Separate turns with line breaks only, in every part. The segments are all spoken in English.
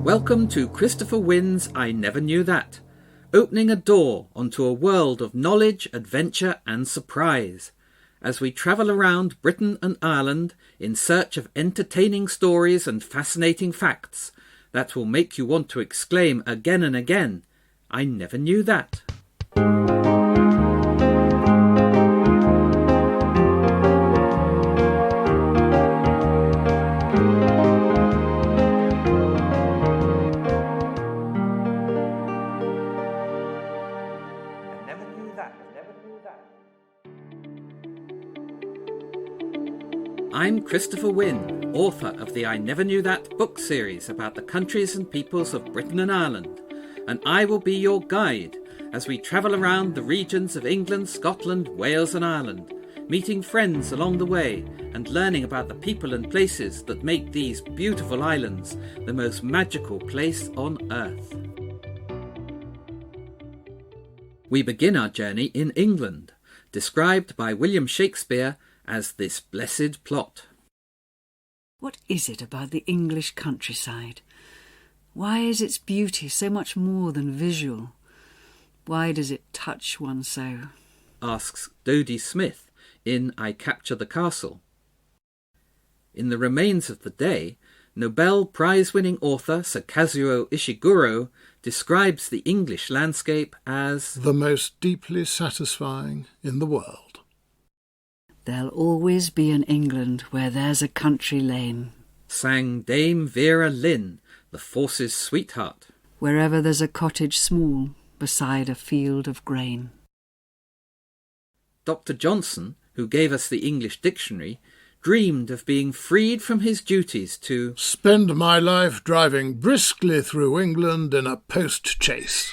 Welcome to Christopher Winn's I Never Knew That, opening a door onto a world of knowledge, adventure and surprise, as we travel around Britain and Ireland in search of entertaining stories and fascinating facts that will make you want to exclaim again and again, I never knew that. I'm Christopher Winn, author of the I Never Knew That book series about the countries and peoples of Britain and Ireland, and I will be your guide as we travel around the regions of England, Scotland, Wales and Ireland, meeting friends along the way and learning about the people and places that make these beautiful islands the most magical place on earth. We begin our journey in England, described by William Shakespeare as this blessed plot.
What is it about the English countryside? Why is its beauty so much more than visual? Why does it touch one so?
Asks Dodie Smith in I Capture the Castle. In The Remains of the Day, Nobel Prize-winning author Sir Kazuo Ishiguro describes the English landscape as
the most deeply satisfying in the world.
There'll always be an England where there's a country lane,
sang Dame Vera Lynn, the Force's sweetheart.
Wherever there's a cottage small beside a field of grain.
Dr. Johnson, who gave us the English dictionary, dreamed of being freed from his duties to
spend my life driving briskly through England in a post-chaise.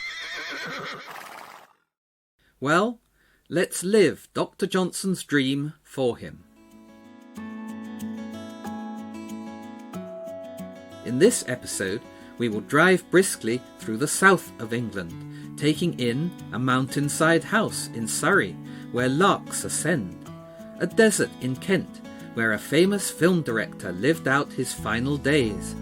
Well, let's live Dr. Johnson's dream for him. In this episode, we will drive briskly through the south of England, taking in a mountainside house in Surrey, where larks ascend, a desert in Kent, where a famous film director lived out his final days,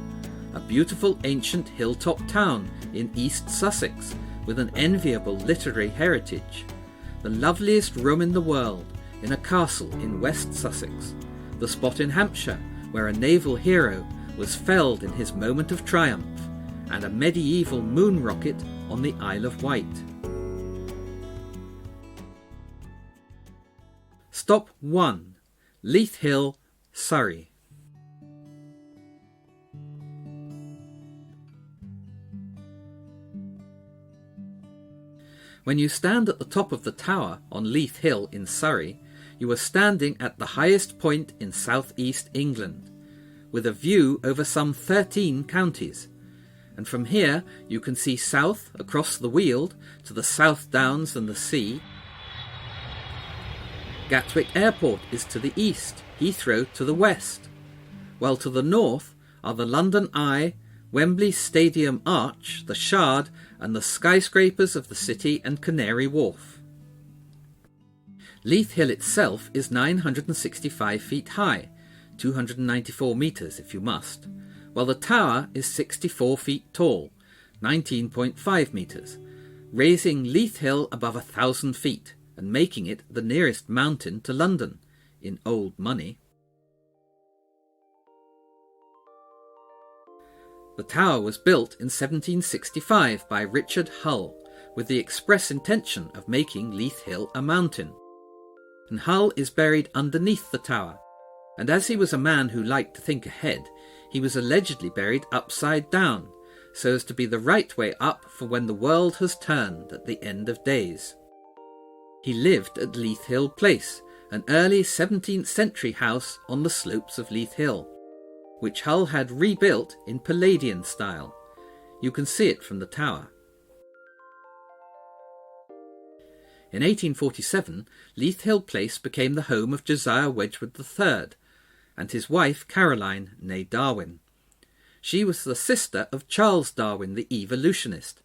a beautiful ancient hilltop town in East Sussex with an enviable literary heritage, the loveliest room in the world in a castle in West Sussex, the spot in Hampshire where a naval hero was felled in his moment of triumph, and a medieval moon rocket on the Isle of Wight. Stop 1. Leith Hill, Surrey. When you stand at the top of the tower on Leith Hill in Surrey, you are standing at the highest point in south-east England, with a view over some 13 counties, and from here you can see south across the Weald to the South Downs and the sea. Gatwick Airport is to the east, Heathrow to the west, while to the north are the London Eye, Wembley Stadium Arch, the Shard and the skyscrapers of the City and Canary Wharf. Leith Hill itself is 965 feet high, 294 metres if you must, while the tower is 64 feet tall, 19.5 metres, raising Leith Hill above 1,000 feet and making it the nearest mountain to London, in old money. The tower was built in 1765 by Richard Hull, with the express intention of making Leith Hill a mountain. And Hull is buried underneath the tower, and as he was a man who liked to think ahead, he was allegedly buried upside down, so as to be the right way up for when the world has turned at the end of days. He lived at Leith Hill Place, an early 17th century house on the slopes of Leith Hill, which Hull had rebuilt in Palladian style. You can see it from the tower. In 1847, Leith Hill Place became the home of Josiah Wedgwood III and his wife Caroline, née Darwin. She was the sister of Charles Darwin, the evolutionist,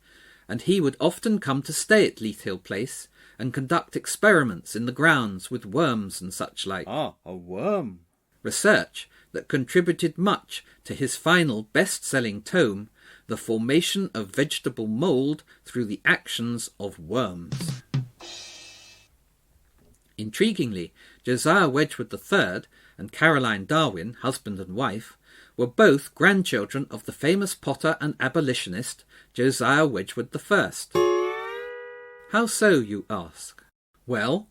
and he would often come to stay at Leith Hill Place and conduct experiments in the grounds with worms and such like.
Ah, a worm.
Research that contributed much to his final best-selling tome, the formation of vegetable mould through the actions of worms. Intriguingly, Josiah Wedgwood III and Caroline Darwin, husband and wife, were both grandchildren of the famous potter and abolitionist Josiah Wedgwood I. How so, you ask? Well,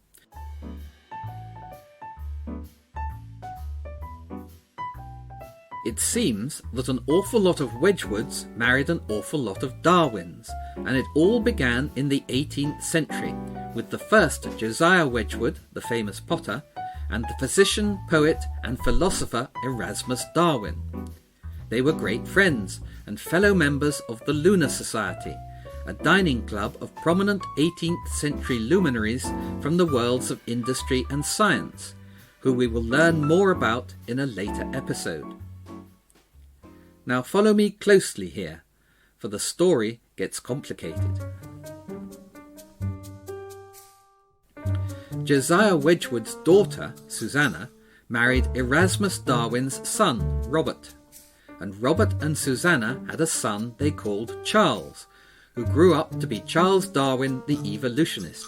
it seems that an awful lot of Wedgwoods married an awful lot of Darwins, and it all began in the 18th century with the first Josiah Wedgwood, the famous potter, and the physician, poet and philosopher Erasmus Darwin. They were great friends and fellow members of the Lunar Society, a dining club of prominent 18th century luminaries from the worlds of industry and science, who we will learn more about in a later episode. Now follow me closely here, for the story gets complicated. Josiah Wedgwood's daughter, Susanna, married Erasmus Darwin's son, Robert. And Robert and Susanna had a son they called Charles, who grew up to be Charles Darwin the evolutionist.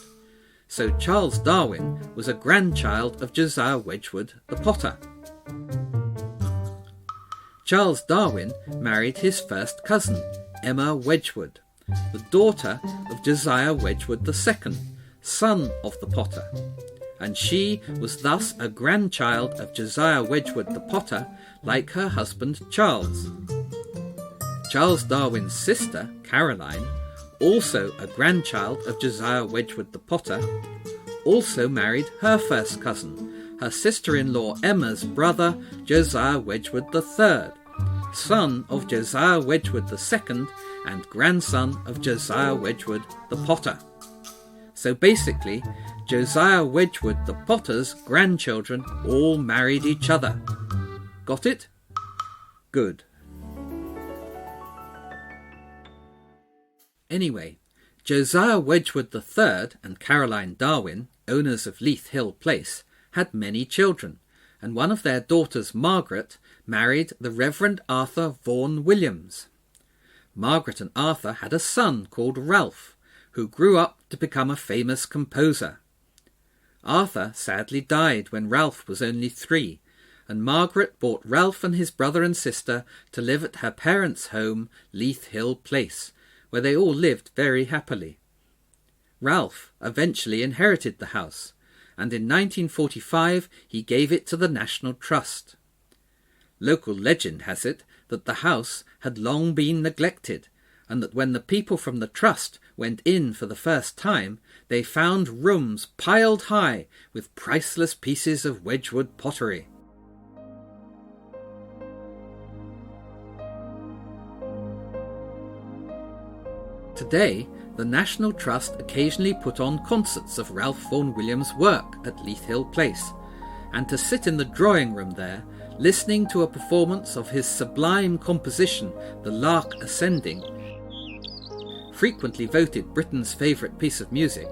So Charles Darwin was a grandchild of Josiah Wedgwood the potter. Charles Darwin married his first cousin, Emma Wedgwood, the daughter of Josiah Wedgwood II, son of the potter, and she was thus a grandchild of Josiah Wedgwood the potter, like her husband Charles. Charles Darwin's sister, Caroline, also a grandchild of Josiah Wedgwood the potter, also married her first cousin, her sister-in-law Emma's brother, Josiah Wedgwood III, son of Josiah Wedgwood II and grandson of Josiah Wedgwood the potter. So basically, Josiah Wedgwood the potter's grandchildren all married each other. Got it? Good. Anyway, Josiah Wedgwood III and Caroline Darwin, owners of Leith Hill Place, had many children, and one of their daughters, Margaret, married the Reverend Arthur Vaughan Williams. Margaret and Arthur had a son called Ralph, who grew up to become a famous composer. Arthur sadly died when Ralph was only 3, and Margaret brought Ralph and his brother and sister to live at her parents' home, Leith Hill Place, where they all lived very happily. Ralph eventually inherited the house, and in 1945 he gave it to the National Trust. Local legend has it that the house had long been neglected, and that when the people from the trust went in for the first time, they found rooms piled high with priceless pieces of Wedgwood pottery. Today, the National Trust occasionally put on concerts of Ralph Vaughan Williams' work at Leith Hill Place, and to sit in the drawing room there, listening to a performance of his sublime composition, The Lark Ascending, frequently voted Britain's favourite piece of music,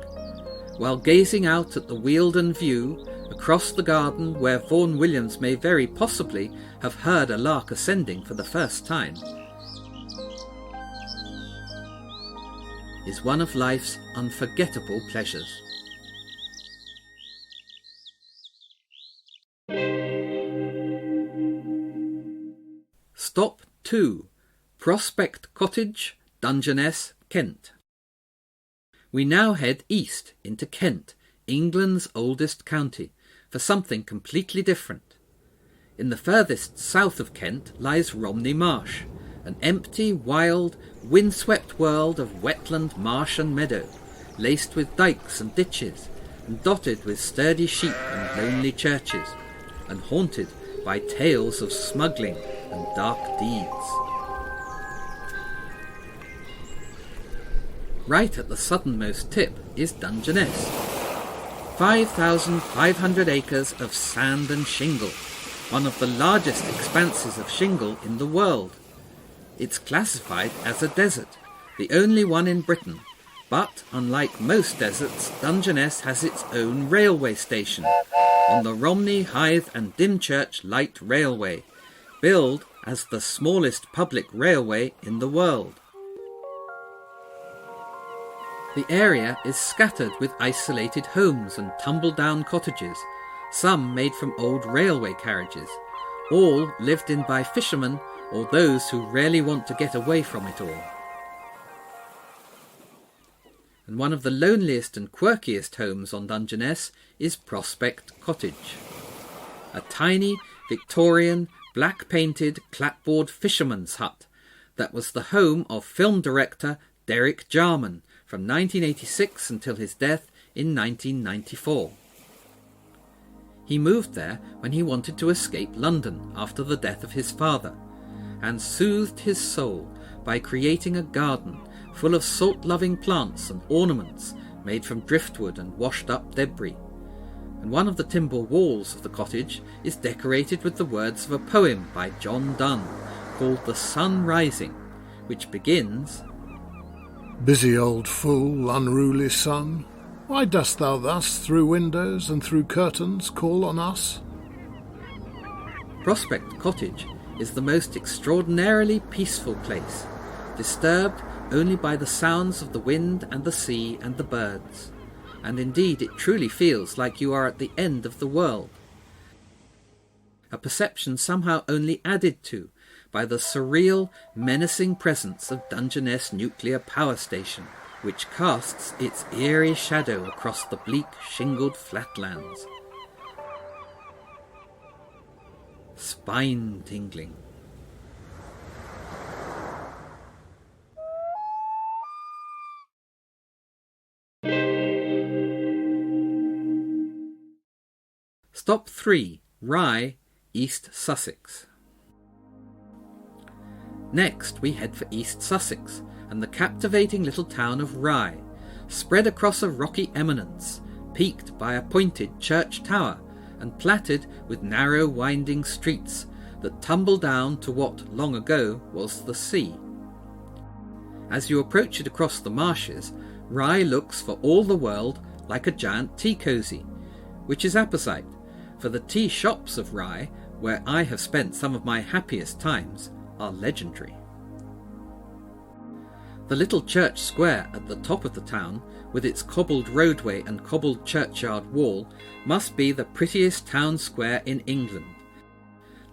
while gazing out at the Wealden view across the garden where Vaughan Williams may very possibly have heard a lark ascending for the first time, is one of life's unforgettable pleasures. Stop 2. Prospect Cottage, Dungeness, Kent. We now head east into Kent, England's oldest county, for something completely different. In the furthest south of Kent lies Romney Marsh, an empty, wild, windswept world of wetland, marsh and meadow, laced with dykes and ditches, and dotted with sturdy sheep and lonely churches, and haunted by tales of smuggling and dark deeds. Right at the southernmost tip is Dungeness, 5,500 acres of sand and shingle, one of the largest expanses of shingle in the world. It's classified as a desert, the only one in Britain, but unlike most deserts, Dungeness has its own railway station on the Romney, Hythe and Dymchurch Light Railway, billed as the smallest public railway in the world. The area is scattered with isolated homes and tumble-down cottages, some made from old railway carriages, all lived in by fishermen or those who rarely want to get away from it all. And one of the loneliest and quirkiest homes on Dungeness is Prospect Cottage. A tiny, Victorian, black-painted, clapboard fisherman's hut that was the home of film director Derek Jarman from 1986 until his death in 1994. He moved there when he wanted to escape London after the death of his father, and soothed his soul by creating a garden full of salt-loving plants and ornaments made from driftwood and washed-up debris. And one of the timber walls of the cottage is decorated with the words of a poem by John Donne called The Sun Rising, which begins,
Busy old fool, unruly sun, why dost thou thus through windows and through curtains call on us?
Prospect Cottage is the most extraordinarily peaceful place, disturbed only by the sounds of the wind and the sea and the birds, and indeed it truly feels like you are at the end of the world. A perception somehow only added to by the surreal, menacing presence of Dungeness Nuclear Power Station, which casts its eerie shadow across the bleak, shingled flatlands. Spine-tingling. Stop 3. Rye, East Sussex. Next we head for East Sussex and the captivating little town of Rye, spread across a rocky eminence, peaked by a pointed church tower and platted with narrow winding streets that tumble down to what long ago was the sea. As you approach it across the marshes, Rye looks for all the world like a giant tea cosy, which is apposite, for the tea shops of Rye, where I have spent some of my happiest times, are legendary. The little church square at the top of the town, with its cobbled roadway and cobbled churchyard wall, must be the prettiest town square in England,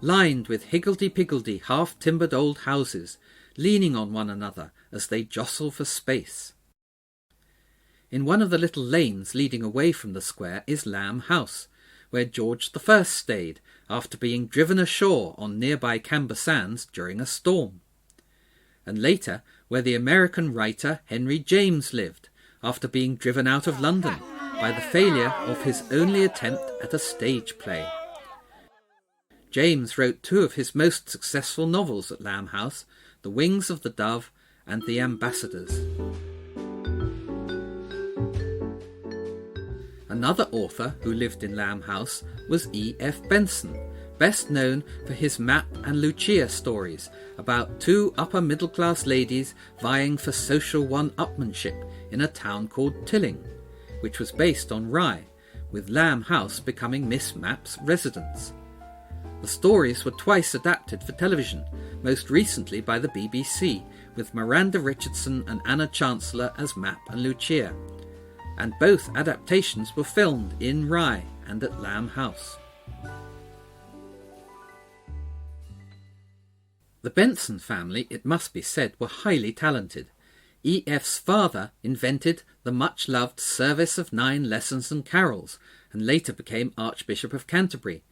lined with higgledy-piggledy half-timbered old houses, leaning on one another as they jostle for space. In one of the little lanes leading away from the square is Lamb House, where George I stayed after being driven ashore on nearby Camber Sands during a storm, and later where the American writer Henry James lived after being driven out of London by the failure of his only attempt at a stage play. James wrote 2 of his most successful novels at Lamb House, The Wings of the Dove and The Ambassadors. Another author who lived in Lamb House was E. F. Benson, best known for his Map and Lucia stories about 2 upper-middle-class ladies vying for social one-upmanship in a town called Tilling, which was based on Rye, with Lamb House becoming Miss Map's residence. The stories were twice adapted for television, most recently by the BBC, with Miranda Richardson and Anna Chancellor as Map and Lucia, and both adaptations were filmed in Rye and at Lamb House. The Benson family, it must be said, were highly talented. E.F.'s father invented the much-loved Service of 9 Lessons and Carols, and later became Archbishop of Canterbury,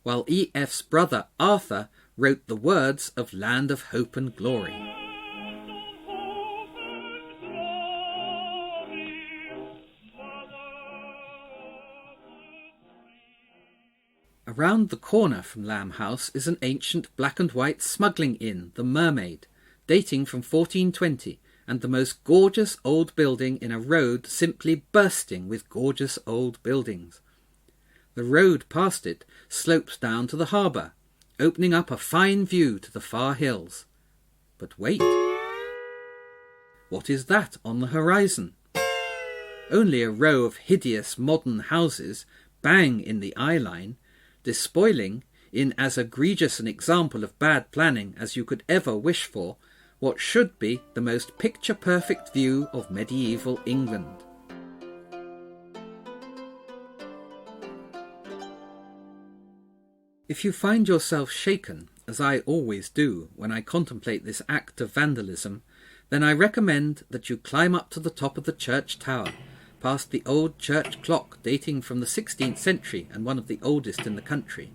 while E.F.'s brother Arthur wrote the words of Land of Hope and Glory. Around the corner from Lamb House is an ancient black and white smuggling inn, the Mermaid, dating from 1420, and the most gorgeous old building in a road simply bursting with gorgeous old buildings. The road past it slopes down to the harbour, opening up a fine view to the far hills. But wait! What is that on the horizon? Only a row of hideous modern houses, bang in the eye line, despoiling in as egregious an example of bad planning as you could ever wish for, what should be the most picture-perfect view of medieval England. If you find yourself shaken, as I always do when I contemplate this act of vandalism, then I recommend that you climb up to the top of the church tower, past the old church clock dating from the 16th century and one of the oldest in the country,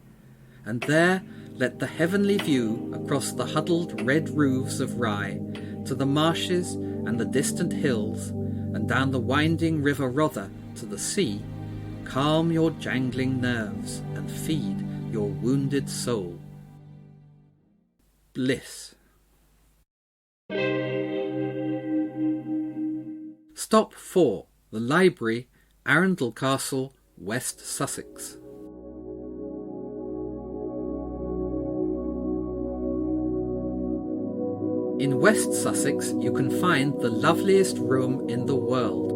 and there let the heavenly view across the huddled red roofs of Rye to the marshes and the distant hills and down the winding river Rother to the sea calm your jangling nerves and feed your wounded soul. Bliss. Stop 4. The Library, Arundel Castle, West Sussex. In West Sussex you can find the loveliest room in the world.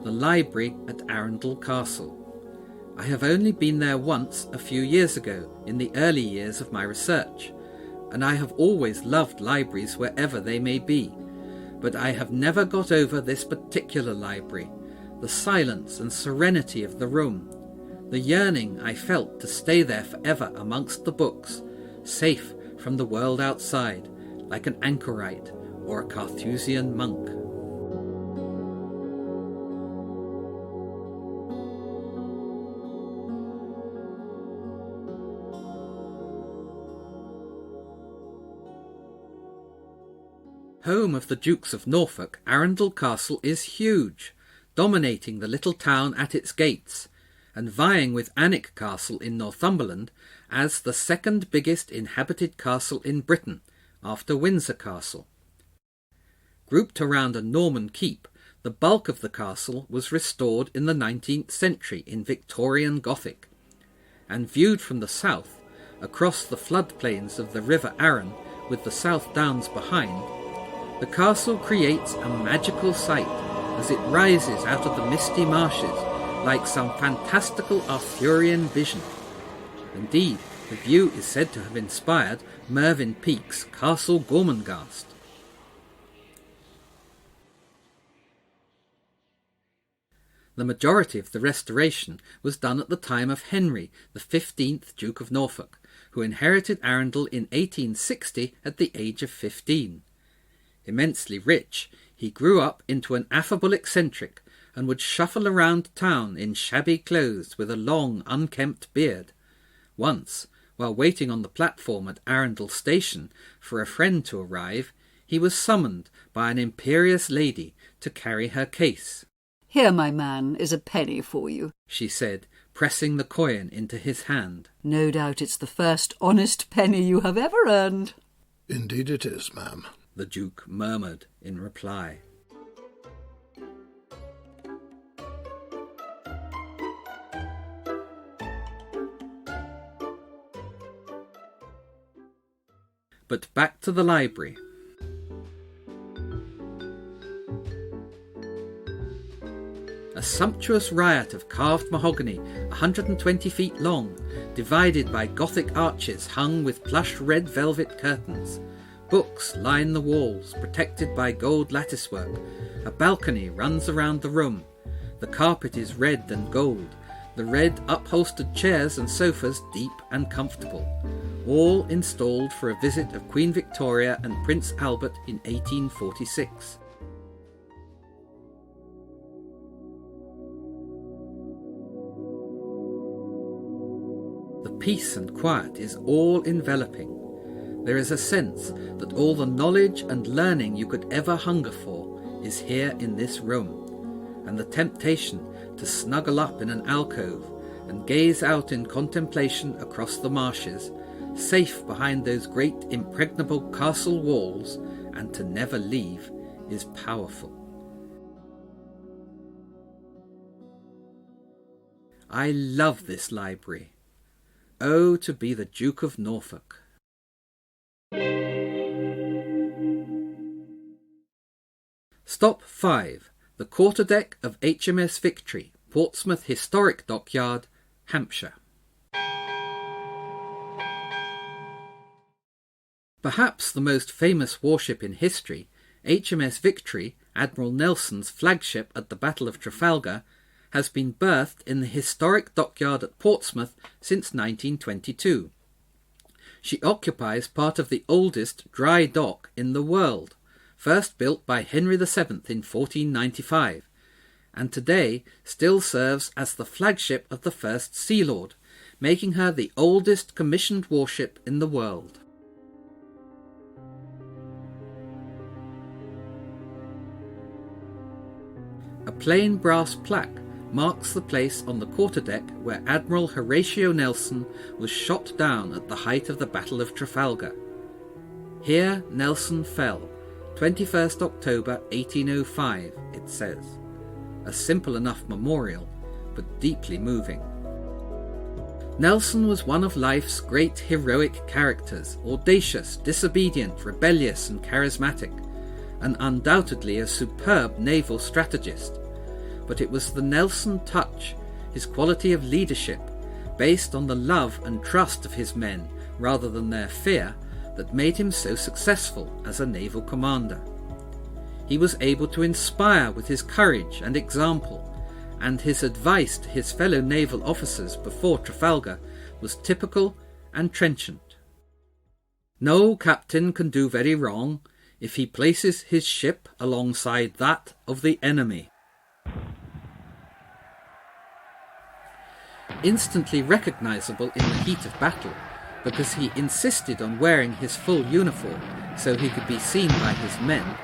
The library at Arundel Castle. I have only been there once a few years ago, in the early years of my research, and I have always loved libraries wherever they may be, but I have never got over this particular library, the silence and serenity of the room, the yearning I felt to stay there forever amongst the books, safe from the world outside, like an anchorite or a Carthusian monk. Home of the Dukes of Norfolk, Arundel Castle is huge, dominating the little town at its gates, and vying with Alnwick Castle in Northumberland as the second biggest inhabited castle in Britain, after Windsor Castle. Grouped around a Norman keep, the bulk of the castle was restored in the 19th century in Victorian Gothic, and viewed from the south, across the floodplains of the River Arun with the South Downs behind, the castle creates a magical sight as it rises out of the misty marshes like some fantastical Arthurian vision. Indeed, the view is said to have inspired Mervyn Peake's Castle Gormenghast. The majority of the restoration was done at the time of Henry, the 15th Duke of Norfolk, who inherited Arundel in 1860 at the age of 15. Immensely rich, he grew up into an affable eccentric and would shuffle around town in shabby clothes with a long, unkempt beard. Once, while waiting on the platform at Arundel Station for a friend to arrive, he was summoned by an imperious lady to carry her case.
"Here, my man, is a penny for you,"
she said, pressing the coin into his hand.
"No doubt it's the first honest penny you have ever earned."
Indeed it is, ma'am,
the Duke murmured in reply. But back to the library. A sumptuous riot of carved mahogany, 120 feet long, divided by Gothic arches hung with plush red velvet curtains. Books line the walls, protected by gold latticework. A balcony runs around the room. The carpet is red and gold, the red upholstered chairs and sofas deep and comfortable, all installed for a visit of Queen Victoria and Prince Albert in 1846. The peace and quiet is all enveloping. There is a sense that all the knowledge and learning you could ever hunger for is here in this room, and the temptation to snuggle up in an alcove and gaze out in contemplation across the marshes, safe behind those great impregnable castle walls, and to never leave, is powerful. I love this library. Oh, to be the Duke of Norfolk. Stop 5. The Quarterdeck of HMS Victory, Portsmouth Historic Dockyard, Hampshire. Perhaps the most famous warship in history, HMS Victory, Admiral Nelson's flagship at the Battle of Trafalgar, has been berthed in the historic dockyard at Portsmouth since 1922. She occupies part of the oldest dry dock in the world, first built by Henry VII in 1495, and today still serves as the flagship of the First Sea Lord, making her the oldest commissioned warship in the world. A plain brass plaque marks the place on the quarterdeck where Admiral Horatio Nelson was shot down at the height of the Battle of Trafalgar. Here Nelson fell, 21st October 1805, it says. A simple enough memorial, but deeply moving. Nelson was one of life's great heroic characters, audacious, disobedient, rebellious and charismatic, and undoubtedly a superb naval strategist. But it was the Nelson touch, his quality of leadership, based on the love and trust of his men rather than their fear, that made him so successful as a naval commander. He was able to inspire with his courage and example, and his advice to his fellow naval officers before Trafalgar was typical and trenchant. No captain can do very wrong if he places his ship alongside that of the enemy. Instantly recognisable in the heat of battle, because he insisted on wearing his full uniform so he could be seen by his men,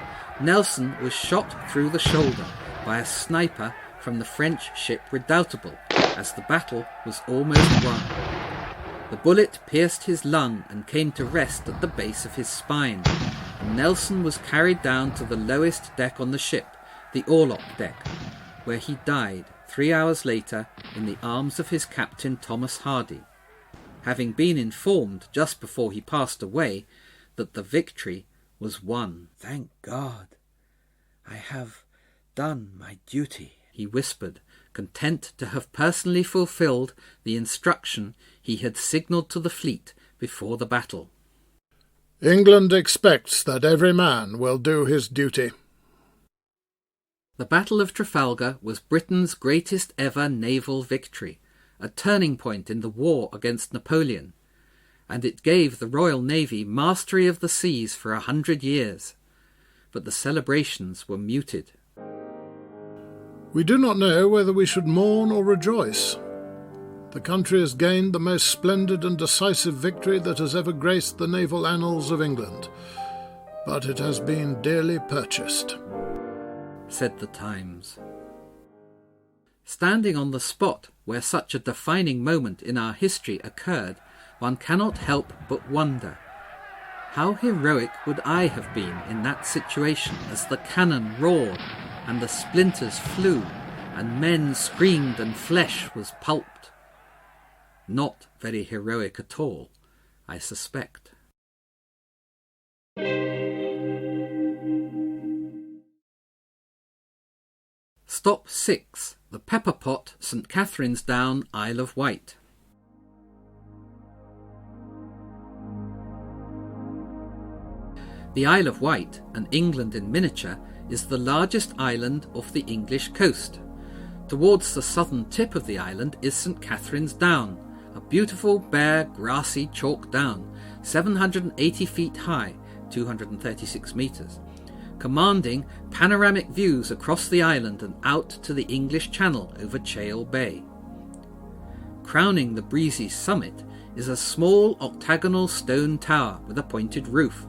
Nelson was shot through the shoulder by a sniper from the French ship Redoutable as the battle was almost won. The bullet pierced his lung and came to rest at the base of his spine, and Nelson was carried down to the lowest deck on the ship, the orlop deck, where he died 3 hours later in the arms of his captain Thomas Hardy, having been informed just before he passed away that the Victory was won. "Thank God, I have done my duty," he whispered, content to have personally fulfilled the instruction he had signalled to the fleet before the battle.
England expects that every man will do his duty.
The Battle of Trafalgar was Britain's greatest ever naval victory, a turning point in the war against Napoleon, and it gave the Royal Navy mastery of the seas for 100 years. But the celebrations were muted.
We do not know whether we should mourn or rejoice. The country has gained the most splendid and decisive victory that has ever graced the naval annals of England, but it has been dearly purchased,
said the Times. Standing on the spot where such a defining moment in our history occurred, one cannot help but wonder, how heroic would I have been in that situation as the cannon roared and the splinters flew and men screamed and flesh was pulped? Not very heroic at all, I suspect. Stop 6. The Pepper Pot, St Catherine's Down, Isle of Wight. The Isle of Wight, and England in miniature, is the largest island off the English coast. Towards the southern tip of the island is St Catherine's Down, a beautiful, bare, grassy chalk down, 780 feet high, 236 metres, commanding panoramic views across the island and out to the English Channel over Chale Bay. Crowning the breezy summit is a small octagonal stone tower with a pointed roof,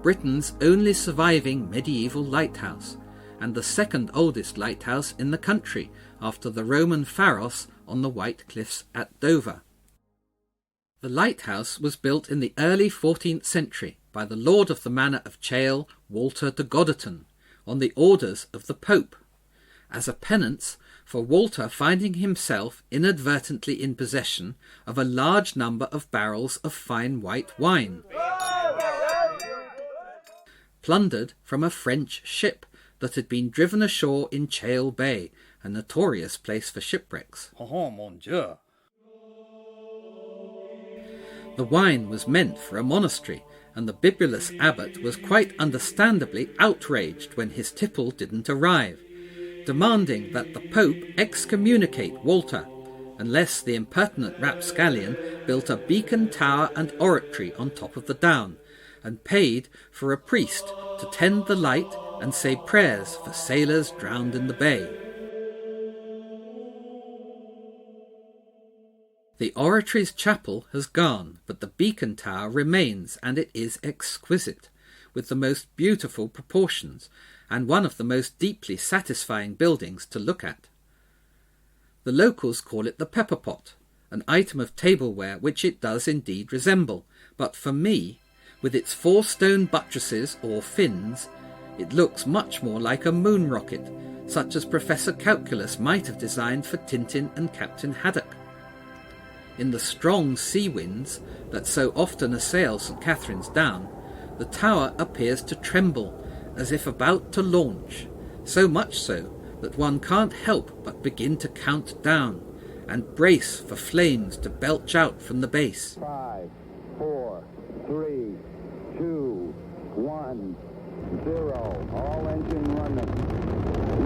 Britain's only surviving medieval lighthouse, and the second oldest lighthouse in the country after the Roman Pharos on the White Cliffs at Dover. The lighthouse was built in the early 14th century by the Lord of the Manor of Chale, Walter de Godderton, on the orders of the Pope, as a penance for Walter finding himself inadvertently in possession of a large number of barrels of fine white wine, plundered from a French ship that had been driven ashore in Chale Bay, a notorious place for shipwrecks.
Oh, mon Dieu!
The wine was meant for a monastery, and the bibulous abbot was quite understandably outraged when his tipple didn't arrive, demanding that the Pope excommunicate Walter, unless the impertinent rapscallion built a beacon tower and oratory on top of the down, and paid for a priest to tend the light and say prayers for sailors drowned in the bay. The oratory's chapel has gone, but the beacon tower remains, and it is exquisite, with the most beautiful proportions, and one of the most deeply satisfying buildings to look at. The locals call it the pepper pot, an item of tableware which it does indeed resemble, but for me, with its 4 stone buttresses or fins, it looks much more like a moon rocket, such as Professor Calculus might have designed for Tintin and Captain Haddock. In the strong sea winds that so often assail St. Catherine's Down, the tower appears to tremble, as if about to launch, so much so that one can't help but begin to count down, and brace for flames to belch out from the base.
5, 4, 3, 2, 1, 0. All engine running.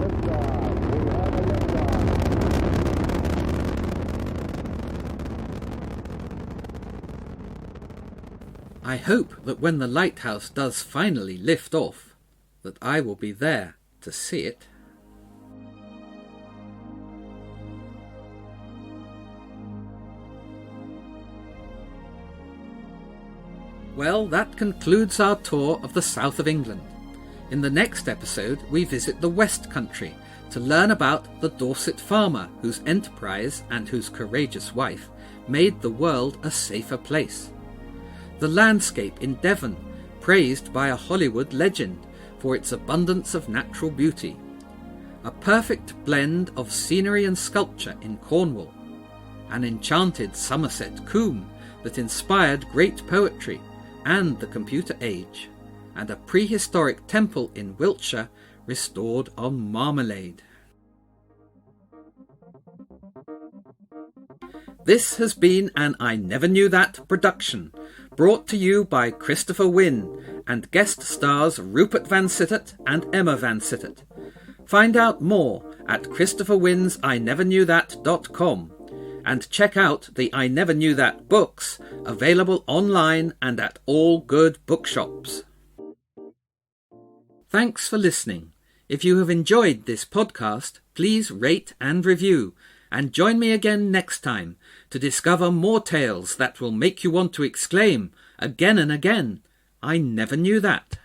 Liftoff. We have a liftoff.
I hope that when the lighthouse does finally lift off, that I will be there to see it. Well, that concludes our tour of the south of England. In the next episode, we visit the West Country to learn about the Dorset farmer whose enterprise and whose courageous wife made the world a safer place. The landscape in Devon, praised by a Hollywood legend for its abundance of natural beauty. A perfect blend of scenery and sculpture in Cornwall. An enchanted Somerset combe that inspired great poetry and the computer age, and a prehistoric temple in Wiltshire restored on marmalade. This has been an I Never Knew That production, brought to you by Christopher Winn and guest stars Rupert Van Sittert and Emma Van Sittert. Find out more at Christopher Wynn's INeverKnewThat.com and check out the I Never Knew That books, available online and at all good bookshops. Thanks for listening. If you have enjoyed this podcast, please rate and review, and join me again next time to discover more tales that will make you want to exclaim again and again, I never knew that.